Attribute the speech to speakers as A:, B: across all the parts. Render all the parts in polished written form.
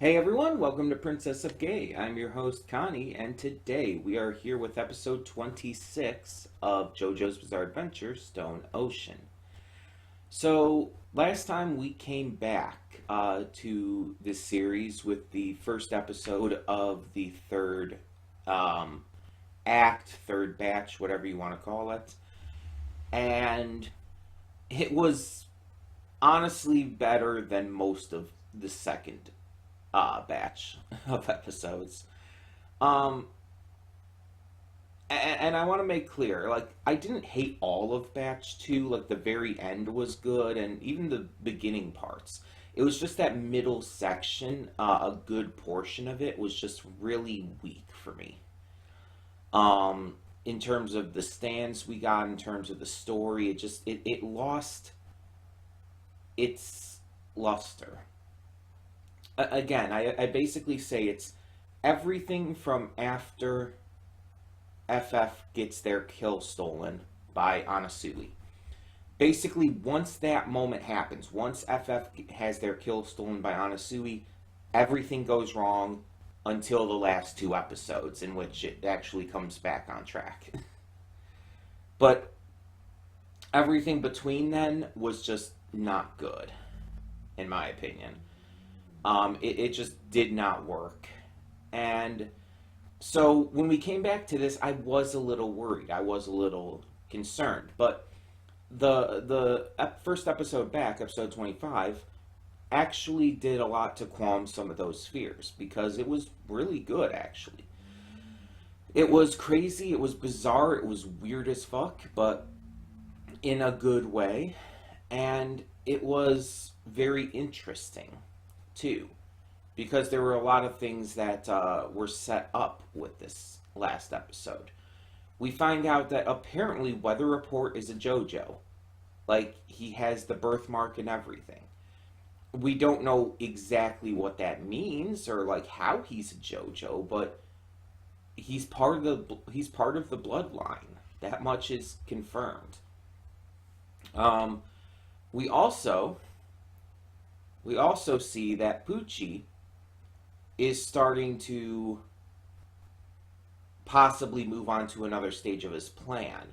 A: Hey everyone, welcome to Princess of Gay. I'm your host Connie, and today we are here with episode 26 of JoJo's Bizarre Adventure Stone Ocean. So, last time we came back to this series with the first episode of the third act, third batch, whatever you want to call it. And it was honestly better than most of the second batch of episodes. Um, and I want to make clear, like, I didn't hate all of batch 2. Like, the very end was good, and even the beginning parts. It was just that middle section, a good portion of it was just really weak for me. In terms of the stands we got, in terms of the story, it lost its luster. Again, I basically say it's everything from after FF gets their kill stolen by Anasui. Basically, once that moment happens, once FF has their kill stolen by Anasui, everything goes wrong until the last 2 episodes, in which it actually comes back on track. But everything between then was just not good, in my opinion. It just did not work. And so when we came back to this, I was a little worried. I was a little concerned. But the first episode back, episode 25, actually did a lot to calm some of those fears, because it was really good, actually. It was crazy, it was bizarre, it was weird as fuck, but in a good way. And it was very interesting too, because there were a lot of things that were set up with this last episode. We find out that apparently Weather Report is a JoJo. Like, he has the birthmark and everything. We don't know exactly what that means or like how he's a JoJo, but he's part of the bloodline. That much is confirmed. We also see that Pucci is starting to possibly move on to another stage of his plan.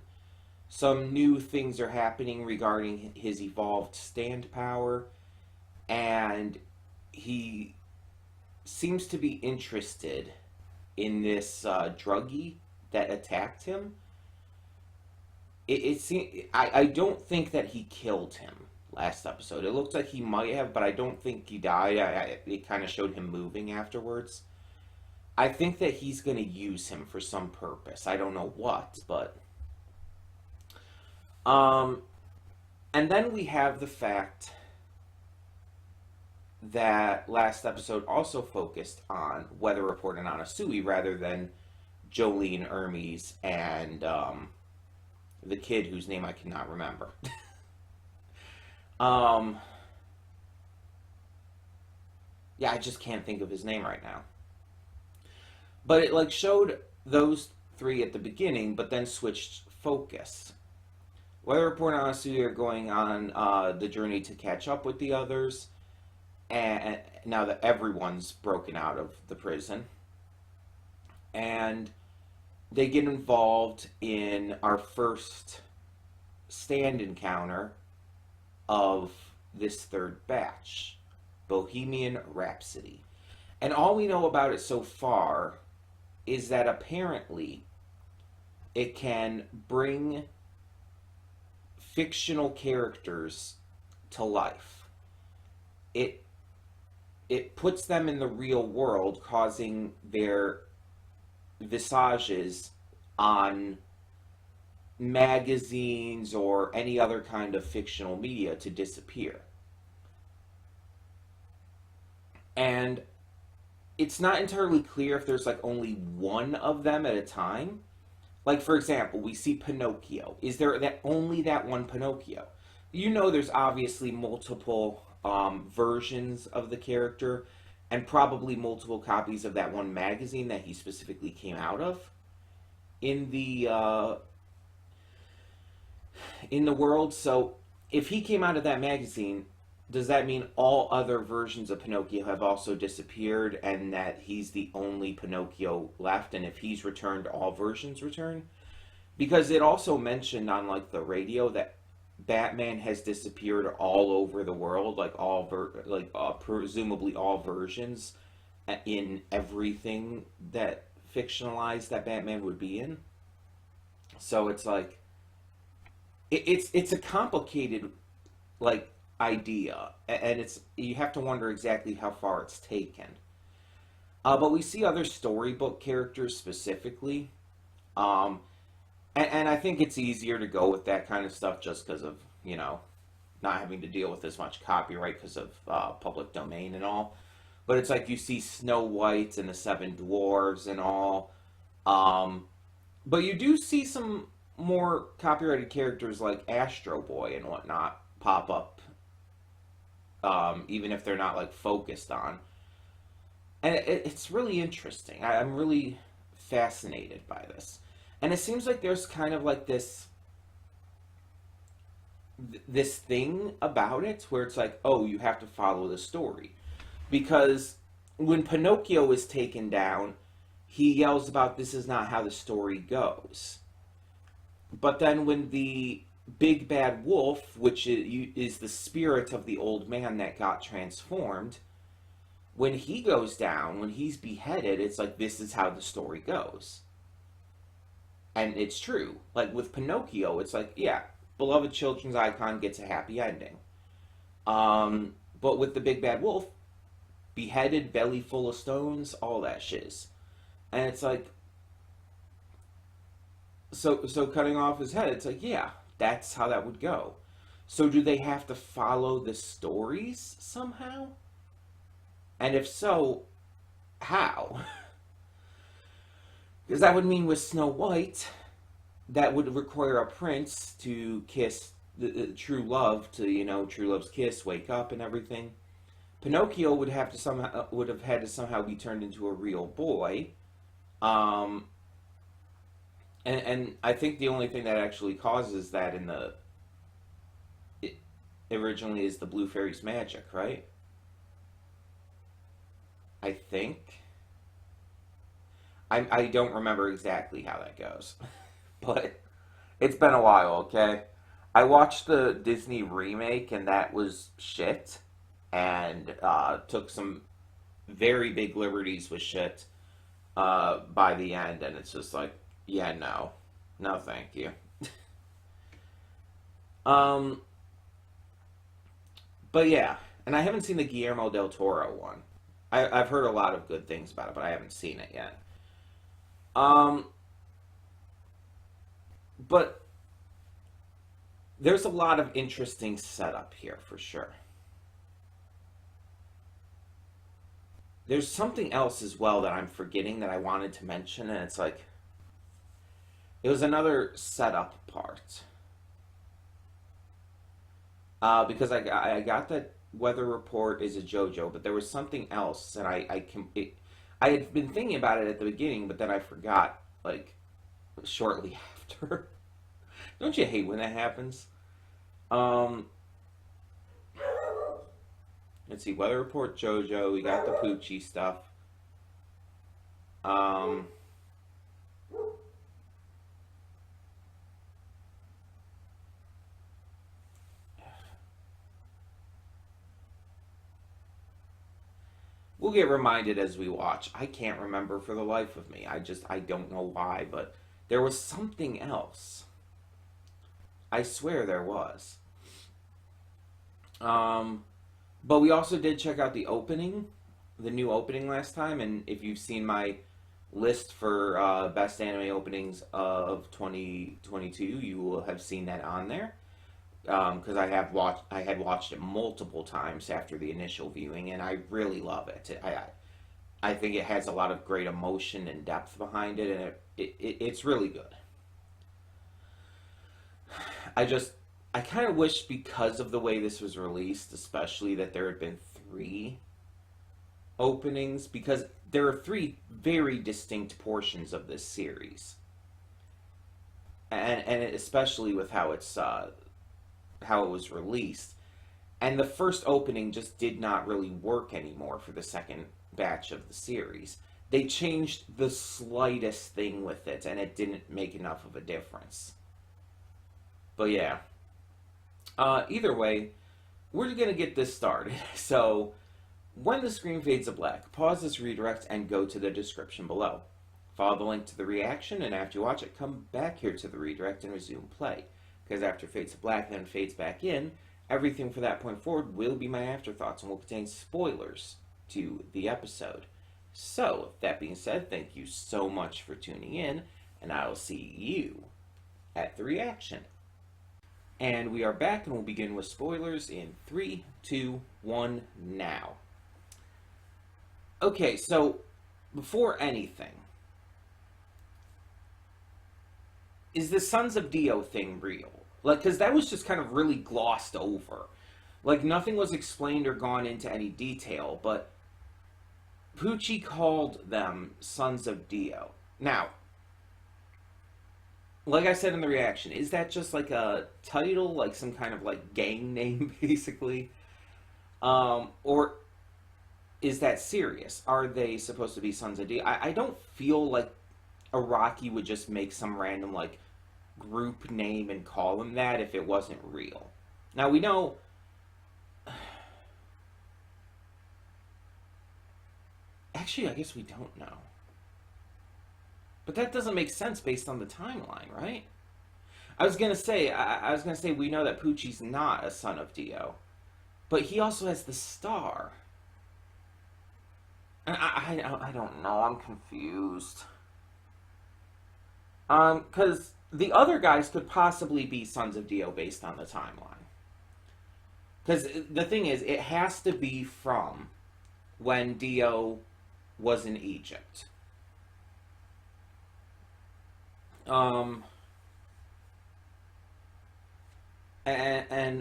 A: Some new things are happening regarding his evolved stand power, and he seems to be interested in this druggie that attacked him. I don't think that he killed him last episode. It looks like he might have, but I don't think he died. It kind of showed him moving afterwards. I think that he's going to use him for some purpose. I don't know what, but... And then we have the fact that last episode also focused on Weather Report and Anasui rather than Jolene, Hermes, and the kid whose name I cannot remember. Yeah, I just can't think of his name right now. But it like showed those three at the beginning, but then switched focus. Weather Report and Anasui are going on the journey to catch up with the others, and now that everyone's broken out of the prison. And they get involved in our first stand encounter of this third batch, Bohemian Rhapsody. And all we know about it so far is that apparently it can bring fictional characters to life. It puts them in the real world, causing their visages on magazines or any other kind of fictional media to disappear. And it's not entirely clear if there's like only one of them at a time. Like, for example, we see Pinocchio. Is there only that one Pinocchio? You know, there's obviously multiple versions of the character, and probably multiple copies of that one magazine that he specifically came out of in the world. So if he came out of that magazine, does that mean all other versions of Pinocchio have also disappeared and that he's the only Pinocchio left? And if he's returned, all versions return? Because it also mentioned on like the radio that Batman has disappeared all over the world, like presumably all versions in everything that fictionalized that Batman would be in. So it's like it's a complicated like idea, and it's you have to wonder exactly how far it's taken. But we see other storybook characters specifically, um, and I think it's easier to go with that kind of stuff just because of not having to deal with as much copyright because of public domain and all. But it's like you see Snow White and the Seven Dwarves and all. Um, but you do see some more copyrighted characters like Astro Boy and whatnot pop up, even if they're not like focused on. And it's really interesting. I'm really fascinated by this. And it seems like there's kind of like this thing about it where it's like, oh, you have to follow the story. Because when Pinocchio is taken down, he yells about this is not how the story goes. But then when the big bad wolf, which is the spirit of the old man that got transformed, when he goes down, when he's beheaded, it's like this is how the story goes. And it's true. Like with Pinocchio, it's like, yeah, beloved children's icon gets a happy ending. But with the big bad wolf, beheaded, belly full of stones, all that shiz. And it's like, so cutting off his head, it's like, yeah, that's how that would go. So do they have to follow the stories somehow? And if so, how? Because that would mean with Snow White, that would require a prince to kiss the true love to, true love's kiss, wake up and everything. Pinocchio would have had to somehow be turned into a real boy. Um, and I think the only thing that actually causes that it originally is the Blue Fairy's magic, right? I think. I don't remember exactly how that goes, but it's been a while, okay? I watched the Disney remake and that was shit, and took some very big liberties with shit by the end, and it's just like, yeah, no, thank you. Um, but yeah, and I haven't seen the Guillermo del Toro one. I've heard a lot of good things about it, but I haven't seen it yet. Um, but there's a lot of interesting setup here for sure. There's something else as well that I'm forgetting that I wanted to mention, and it's like it was another setup part. Because I got that weather report is a JoJo, but there was something else, and I had been thinking about it at the beginning, but then I forgot like shortly after. Don't you hate when that happens? Um, let's see, weather report JoJo. We got the Poochie stuff. Um, we'll get reminded as we watch. I can't remember for the life of me. I don't know why, but there was something else. I swear there was. Um, but we also did check out the new opening last time, and if you've seen my list for best anime openings of 2022, you will have seen that on there. Because I had watched it multiple times after the initial viewing, and I really love it. I think it has a lot of great emotion and depth behind it, and it's really good. I just I kind of wish because of the way this was released, especially that there had been three openings, because there are three very distinct portions of this series, and especially with how it was released. And the first opening just did not really work anymore for the second batch of the series. They changed the slightest thing with it, and it didn't make enough of a difference. But yeah. Either way, we're going to get this started. So, when the screen fades to black, pause this redirect and go to the description below. Follow the link to the reaction, and after you watch it, come back here to the redirect and resume play. Because after it fades to black, then fades back in, everything from that point forward will be my afterthoughts and will contain spoilers to the episode. So, with that being said, thank you so much for tuning in, and I will see you at the reaction. And we are back, and we'll begin with spoilers in 3, 2, 1, now. Okay, so, before anything, is the Sons of Dio thing real? Like, because that was just kind of really glossed over. Like, nothing was explained or gone into any detail, but Poochie called them Sons of Dio. Now, like I said in the reaction, is that just like a title, like some kind of like gang name, basically? Or is that serious? Are they supposed to be Sons of Dio? I don't feel like Araki would just make some random like group name and call them that if it wasn't real. Now we know actually I guess we don't know. But that doesn't make sense based on the timeline, right? I was gonna say we know that Poochie's not a son of Dio, but he also has the star. And I don't know. I'm confused. Because the other guys could possibly be Sons of Dio based on the timeline. Because the thing is, it has to be from when Dio was in Egypt. And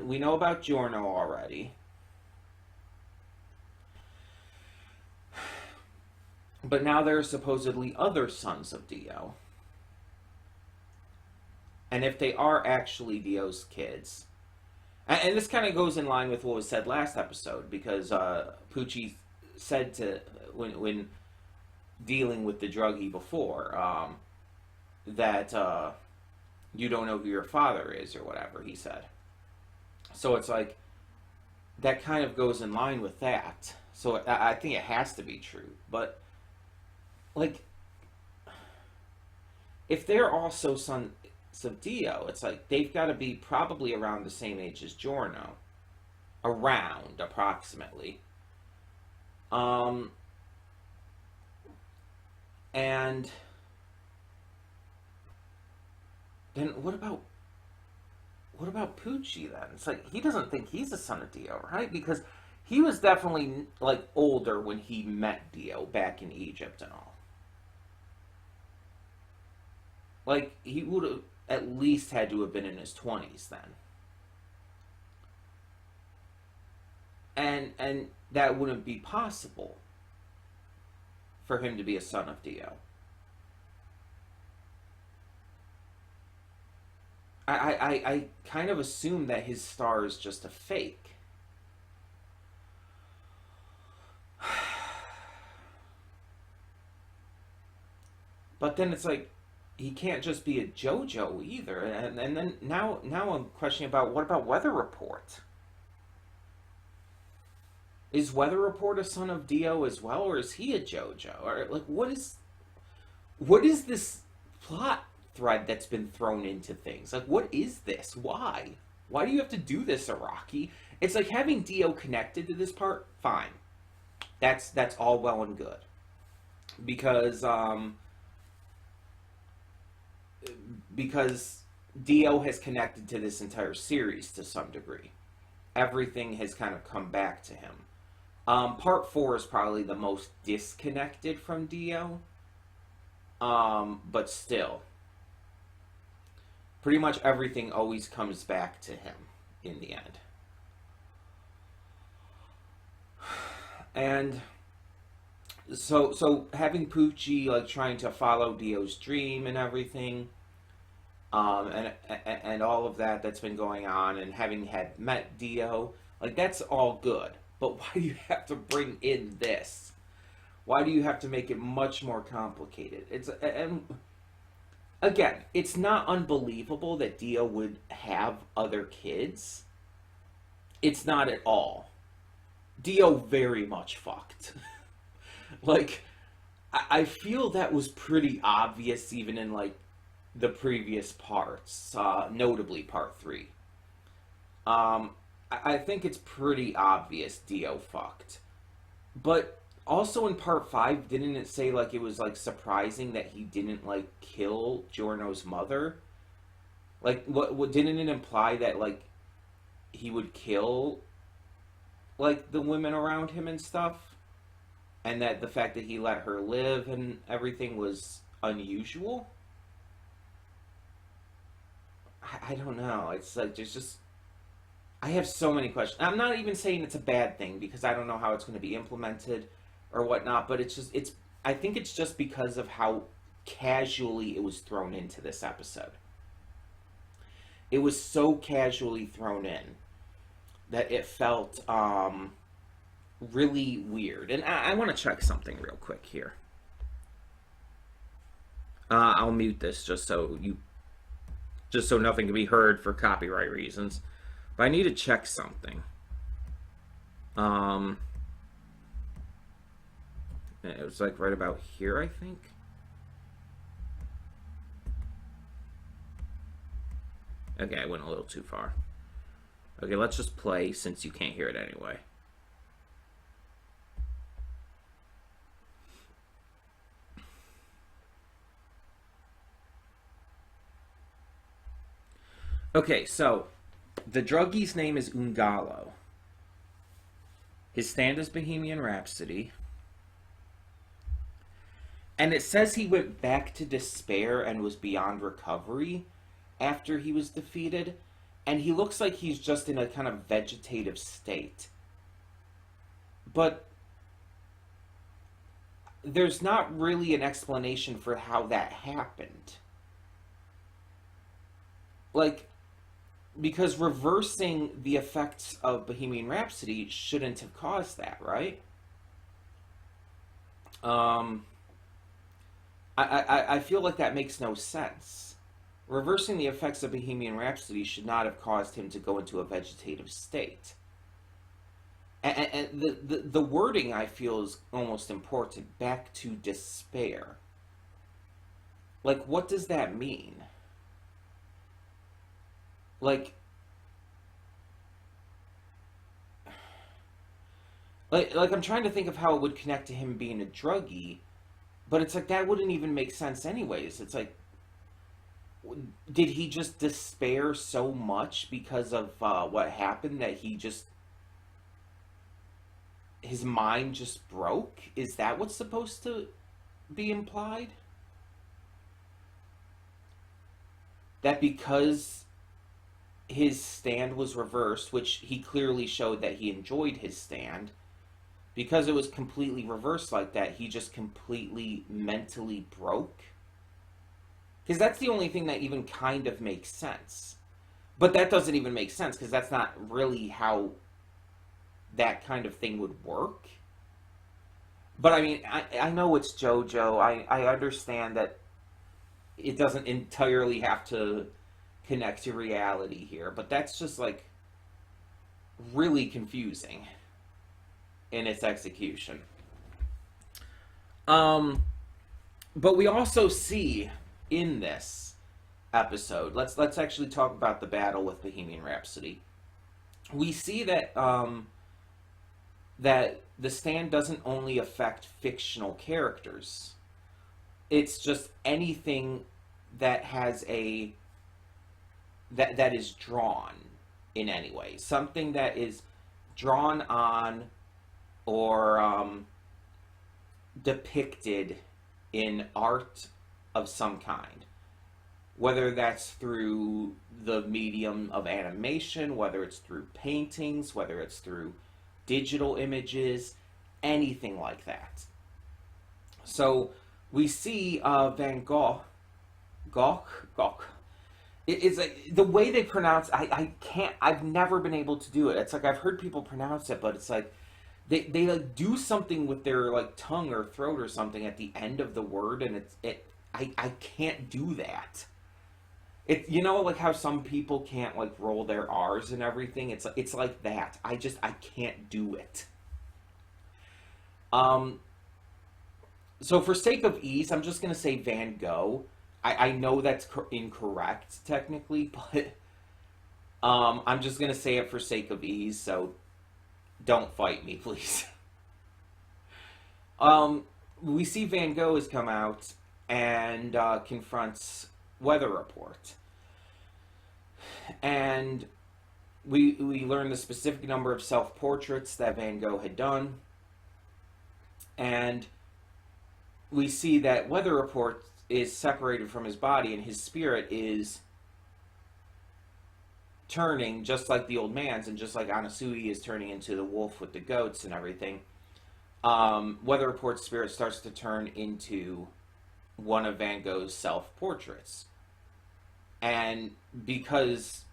A: we know about Giorno already. But now there are supposedly other Sons of Dio. And if they are actually Dio's kids, and this kind of goes in line with what was said last episode, because Poochie said to, when dealing with the druggie before, that you don't know who your father is, or whatever he said. So it's like, that kind of goes in line with that. So I think it has to be true. But, like, if they're also Sons of Dio, it's like they've got to be probably around the same age as Giorno, around approximately. And then what about Poochie then? It's like he doesn't think he's a son of Dio, right? Because he was definitely like older when he met Dio back in Egypt and all. Like he would have at least had to have been in his 20s then. And that wouldn't be possible for him to be a son of Dio. I kind of assume that his star is just a fake. But then it's like, he can't just be a JoJo either. And then now I'm questioning about, what about Weather Report? Is Weather Report a son of Dio as well, or is he a JoJo? Or like, what is this plot thread that's been thrown into things? Like, what is this? Why? Why do you have to do this, Araki? It's like having Dio connected to this part, fine. That's all well and good. Because Dio has connected to this entire series to some degree. Everything has kind of come back to him. Part 4 is probably the most disconnected from Dio. But still. Pretty much everything always comes back to him in the end. And so having Poochie like trying to follow Dio's dream and everything, and all of that's been going on, and having had met Dio, Like, that's all good. But why do you have to bring in this? Why do you have to make it much more complicated? And again, it's not unbelievable that Dio would have other kids. It's not at all. Dio very much fucked. Like, I feel that was pretty obvious even in, like, the previous parts, notably part 3. I think it's pretty obvious Dio fucked. But also in part 5, didn't it say, like, it was, like, surprising that he didn't, like, kill Giorno's mother? Like, what didn't it imply that, like, he would kill, like, the women around him and stuff? And that the fact that he let her live and everything was unusual? I don't know. It's like, there's just... I have so many questions. I'm not even saying it's a bad thing, because I don't know how it's going to be implemented or whatnot, but I think it's just because of how casually it was thrown into this episode. It was so casually thrown in that it felt really weird. And I want to check something real quick here. I'll mute this just so nothing can be heard for copyright reasons. But I need to check something. It was like right about here, I think. Okay, I went a little too far. Okay, let's just play since you can't hear it anyway. Okay, so the druggie's name is Ungalo. His stand is Bohemian Rhapsody. And it says he went back to despair and was beyond recovery after he was defeated. And he looks like he's just in a kind of vegetative state. But there's not really an explanation for how that happened. Like, because reversing the effects of Bohemian Rhapsody shouldn't have caused that, right? I feel like that makes no sense. Reversing the effects of Bohemian Rhapsody should not have caused him to go into a vegetative state. And the wording, I feel, is almost important. Back to despair. Like, what does that mean? Like I'm trying to think of how it would connect to him being a druggie, but it's like that wouldn't even make sense anyways. It's like, did he just despair so much because of what happened that his mind just broke? Is that what's supposed to be implied? That because his stand was reversed, which he clearly showed that he enjoyed his stand, because it was completely reversed like that, he just completely mentally broke? Because that's the only thing that even kind of makes sense. But that doesn't even make sense, because that's not really how that kind of thing would work. But I mean, I know it's JoJo. I understand that it doesn't entirely have to connect to reality here, but that's just like really confusing in its execution. But we also see in this episode, let's actually talk about the battle with Bohemian Rhapsody. We see that that the stand doesn't only affect fictional characters. It's just anything that has that is drawn in any way. Something that is drawn on or depicted in art of some kind. Whether that's through the medium of animation, whether it's through paintings, whether it's through digital images, anything like that. So we see Van Gogh, It's like the way they pronounce. I can't. I've never been able to do it. It's like I've heard people pronounce it, but it's like they like do something with their like tongue or throat or something at the end of the word, and I can't do that. It, you know, like how some people can't like roll their R's and everything. It's like that. I can't do it. Um, so for sake of ease, I'm just gonna say Van Gogh. I know that's incorrect technically, but I'm just gonna say it for sake of ease. So don't fight me, please. Um, we see Van Gogh has come out and confronts Weather Report, and we learn the specific number of self portraits that Van Gogh had done, and we see that Weather Report is separated from his body, and his spirit is turning just like the old man's, and just like Anasui is turning into the wolf with the goats and everything. Weather Report's spirit starts to turn into one of Van Gogh's self portraits, and because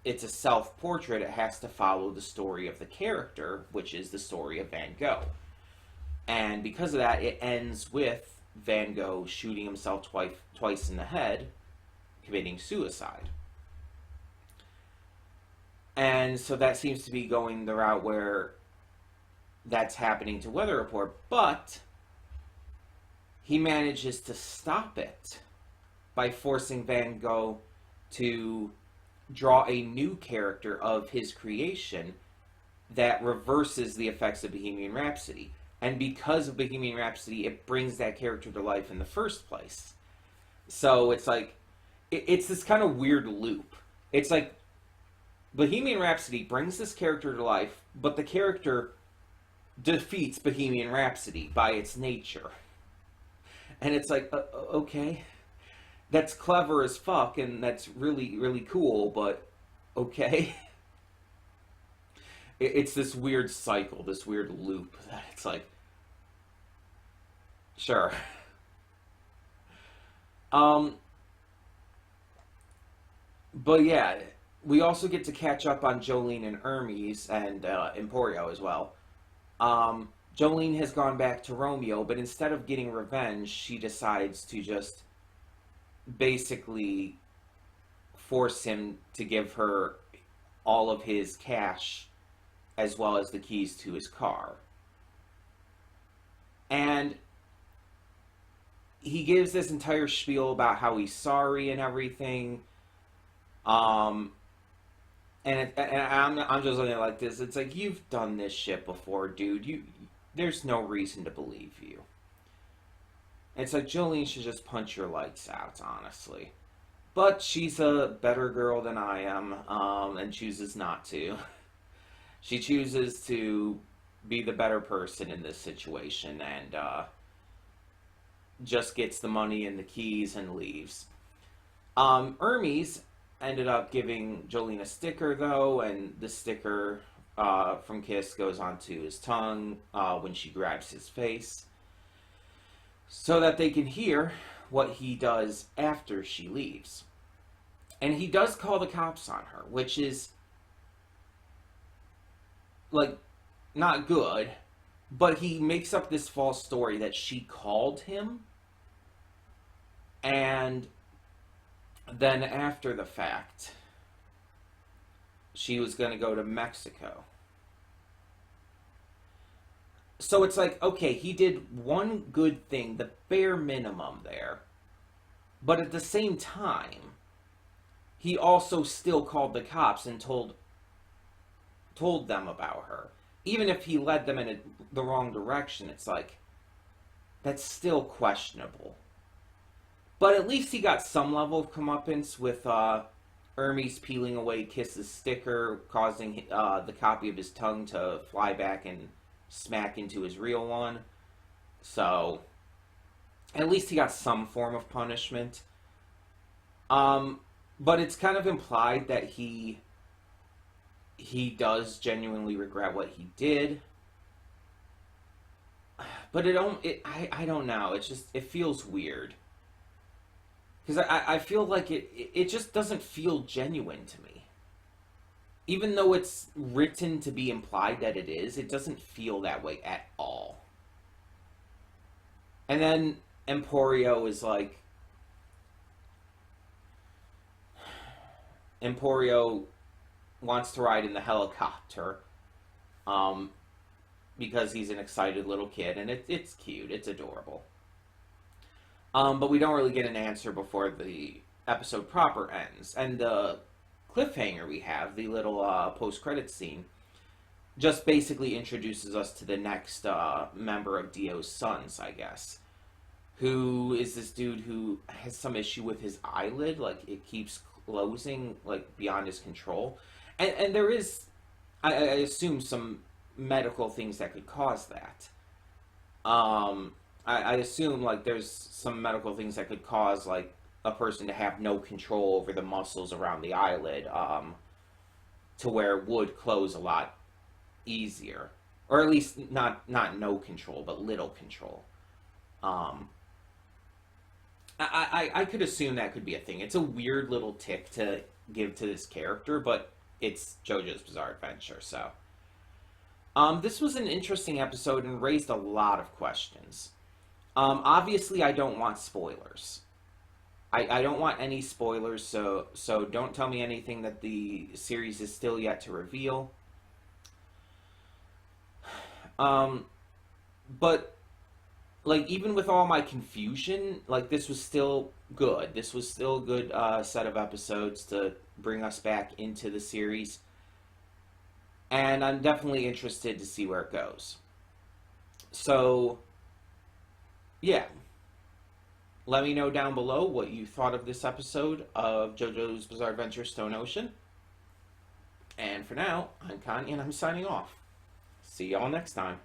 A: it's a self portrait, it has to follow the story of the character, which is the story of Van Gogh. And because of that, it ends with Van Gogh shooting himself twice in the head, committing suicide. And so that seems to be going the route where that's happening to Weather Report, but he manages to stop it by forcing Van Gogh to draw a new character of his creation that reverses the effects of Bohemian Rhapsody. And because of Bohemian Rhapsody, it brings that character to life in the first place. So it's like, it's this kind of weird loop. It's like Bohemian Rhapsody brings this character to life, but the character defeats Bohemian Rhapsody by its nature. And it's like, okay, that's clever as fuck, and that's really, really cool, but okay. It's this weird cycle, this weird loop that it's like, sure. Um, but yeah, we also get to catch up on Jolene and Hermes and Emporio as well. Jolene has gone back to Romeo, but instead of getting revenge, she decides to just basically force him to give her all of his cash as well as the keys to his car. And he gives this entire spiel about how he's sorry and everything. Um, I'm just looking at it like this. It's like, you've done this shit before, dude. There's no reason to believe you. It's like Jolene should just punch your lights out, honestly. But she's a better girl than I am, and chooses not to. She chooses to be the better person in this situation, and just gets the money and the keys and leaves. Hermes ended up giving Jolene a sticker, though, and the sticker from Kiss goes onto his tongue when she grabs his face, so that they can hear what he does after she leaves. And he does call the cops on her, which is, like, not good, but he makes up this false story that she called him, and then after the fact, she was going to go to Mexico. So it's like, okay, he did one good thing, the bare minimum there, but at the same time, he also still called the cops and told them about her. Even if he led them in the wrong direction, it's like, that's still questionable. But at least he got some level of comeuppance with Hermes peeling away Kiss's sticker, causing the copy of his tongue to fly back and smack into his real one. So, at least he got some form of punishment. But it's kind of implied that he does genuinely regret what he did. But I don't know. It's just, it feels weird. Because I feel like it just doesn't feel genuine to me. Even though it's written to be implied that it is, it doesn't feel that way at all. And then Emporio is like, Emporio wants to ride in the helicopter, um, because he's an excited little kid, and it's cute, it's adorable. But we don't really get an answer before the episode proper ends, and the cliffhanger we have, the little post-credit scene, just basically introduces us to the next member of Dio's sons, I guess, who is this dude who has some issue with his eyelid, like it keeps closing like beyond his control, and there is, I assume, some medical things that could cause that. I assume like there's some medical things that could cause like a person to have no control over the muscles around the eyelid, to where it would close a lot easier, or at least not no control, but little control. Um, I could assume that could be a thing. It's a weird little tick to give to this character, but it's JoJo's Bizarre Adventure, so. This was an interesting episode and raised a lot of questions. Obviously, I don't want spoilers. I don't want any spoilers, so don't tell me anything that the series is still yet to reveal. But like even with all my confusion, like this was still good. This was still a good set of episodes to bring us back into the series, and I'm definitely interested to see where it goes. So yeah, let me know down below what you thought of this episode of JoJo's Bizarre Adventure Stone Ocean. And for now, I'm Connie and I'm signing off. See y'all next time.